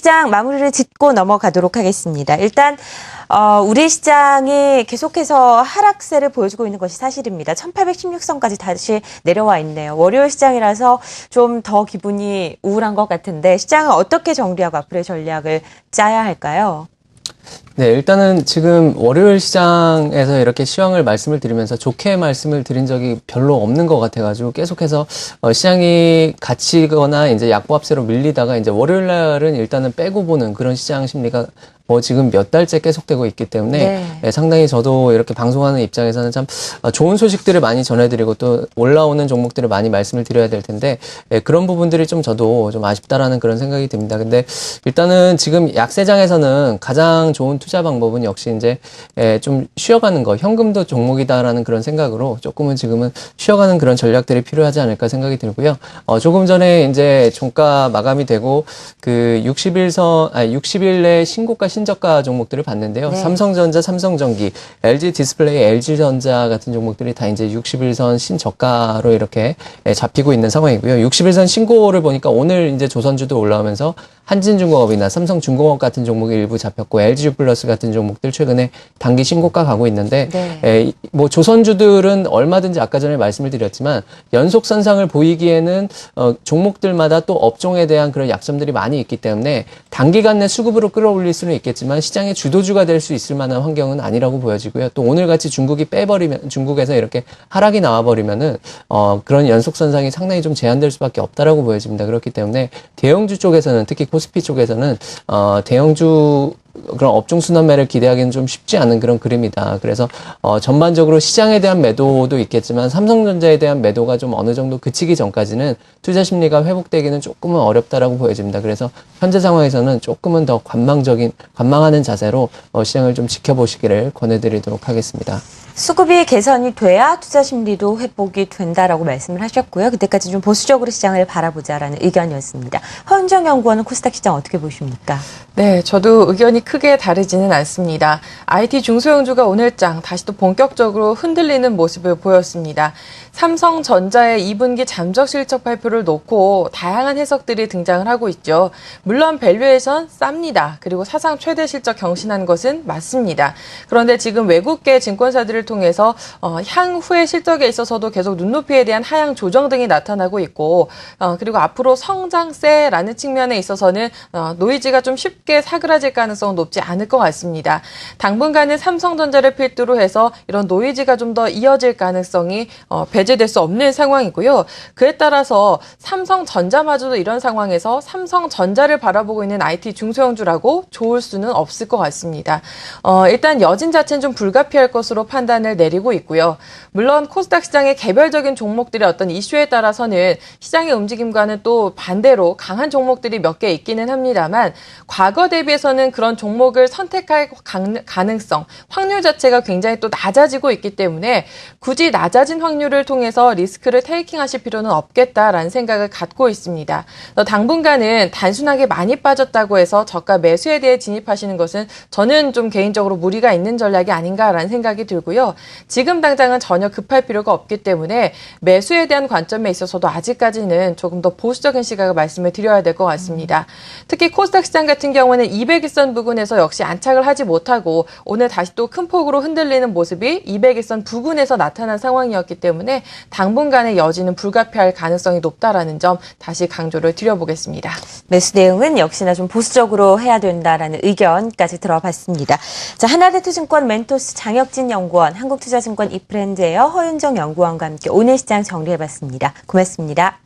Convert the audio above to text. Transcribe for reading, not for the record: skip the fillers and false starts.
시장 마무리를 짓고 넘어가도록 하겠습니다. 일단 우리 시장이 계속해서 하락세를 보여주고 있는 것이 사실입니다. 1816선까지 다시 내려와 있네요. 월요일 시장이라서 좀 더 기분이 우울한 것 같은데 시장은 어떻게 정리하고 앞으로의 전략을 짜야 할까요? 네, 일단은 지금 월요일 시장에서 이렇게 시황을 말씀을 드리면서 좋게 말씀을 드린 적이 별로 없는 것 같아가지고 계속해서 시장이 갇히거나 이제 약보합세로 밀리다가 이제 월요일 날은 일단은 빼고 보는 그런 시장 심리가 지금 몇 달째 계속되고 있기 때문에 상당히 저도 이렇게 방송하는 입장에서는 참 좋은 소식들을 많이 전해드리고 또 올라오는 종목들을 많이 말씀을 드려야 될 텐데 그런 부분들이 좀 저도 좀 아쉽다라는 그런 생각이 듭니다. 근데 일단은 지금 약세장에서는 가장 좋은 투자 방법은 역시 이제 좀 쉬어가는 거, 현금도 종목이다라는 그런 생각으로 조금은 지금은 쉬어가는 그런 전략들이 필요하지 않을까 생각이 들고요. 조금 전에 이제 종가 마감이 되고 그 60일 내 신고가 신저가 종목들을 봤는데요. 네. 삼성전자, 삼성전기, LG 디스플레이, LG전자 같은 종목들이 다 이제 60일선 신저가로 이렇게 잡히고 있는 상황이고요. 60일선 신고를 보니까 오늘 이제 조선주도 올라오면서 한진중공업이나 삼성중공업 같은 종목이 일부 잡혔고 LG유플러스 같은 종목들 최근에 단기 신고가 가고 있는데 뭐 조선주들은 얼마든지 아까 전에 말씀을 드렸지만 연속선상을 보이기에는 종목들마다 또 업종에 대한 그런 약점들이 많이 있기 때문에 단기간 내 수급으로 끌어올릴 수는 있겠지만 시장의 주도주가 될 수 있을 만한 환경은 아니라고 보여지고요. 또 오늘같이 중국이 빼버리면 중국에서 이렇게 하락이 나와버리면은 그런 연속선상이 상당히 좀 제한될 수밖에 없다라고 보여집니다. 그렇기 때문에 대형주 쪽에서는 특히 코스피 쪽에서는 대형주 그런 업종 순환매를 기대하기는 좀 쉽지 않은 그런 그림이다. 그래서 전반적으로 시장에 대한 매도도 있겠지만 삼성전자에 대한 매도가 좀 어느 정도 그치기 전까지는 투자 심리가 회복되기는 조금은 어렵다라고 보여집니다. 그래서 현재 상황에서는 조금은 더 관망하는 자세로 시장을 좀 지켜보시기를 권해드리도록 하겠습니다. 수급이 개선이 돼야 투자 심리도 회복이 된다라고 말씀을 하셨고요. 그때까지 좀 보수적으로 시장을 바라보자라는 의견이었습니다. 허은정 연구원은 코스닥 시장 어떻게 보십니까? 네, 저도 의견이 크게 다르지는 않습니다. IT 중소형주가 오늘장 다시 또 본격적으로 흔들리는 모습을 보였습니다. 삼성전자의 2분기 잠적 실적 발표를 놓고 다양한 해석들이 등장을 하고 있죠. 물론 밸류에이션 쌉니다. 그리고 사상 최대 실적 경신한 것은 맞습니다. 그런데 지금 외국계 증권사들을 통해서 향후의 실적에 있어서도 계속 눈높이에 대한 하향 조정 등이 나타나고 있고 그리고 앞으로 성장세라는 측면에 있어서는 노이즈가 좀 쉽게 사그라질 가능성은 높지 않을 것 같습니다. 당분간은 삼성전자를 필두로 해서 이런 노이즈가 좀 더 이어질 가능성이 배제될 수 없는 상황이고요. 그에 따라서 삼성전자마저도 이런 상황에서 삼성전자를 바라보고 있는 IT 중소형주라고 좋을 수는 없을 것 같습니다. 일단 여진 자체는 좀 불가피할 것으로 판단을 내리고 있고요. 물론 코스닥 시장의 개별적인 종목들의 어떤 이슈에 따라서는 시장의 움직임과는 또 반대로 강한 종목들이 몇 개 있기는 합니다만 과거 대비해서는 그런 종목을 선택할 가능성, 확률 자체가 굉장히 또 낮아지고 있기 때문에 굳이 낮아진 확률을 통해서 리스크를 테이킹하실 필요는 없겠다라는 생각을 갖고 있습니다. 당분간은 단순하게 많이 빠졌다고 해서 저가 매수에 대해 진입하시는 것은 저는 좀 개인적으로 무리가 있는 전략이 아닌가라는 생각이 들고요. 지금 당장은 전혀 급할 필요가 없기 때문에 매수에 대한 관점에 있어서도 아직까지는 조금 더 보수적인 시각을 말씀을 드려야 될 것 같습니다. 특히 코스닥 시장 같은 경우는 200일선 부근에서 역시 안착을 하지 못하고 오늘 다시 또 큰 폭으로 흔들리는 모습이 200일선 부근에서 나타난 상황이었기 때문에 당분간의 여지는 불가피할 가능성이 높다라는 점 다시 강조를 드려보겠습니다. 매수 대응은 역시나 좀 보수적으로 해야 된다라는 의견까지 들어봤습니다. 자, 하나대투증권 멘토스 장혁진 연구원, 한국투자증권 이프렌드에어 허윤정 연구원과 함께 오늘 시장 정리해봤습니다. 고맙습니다.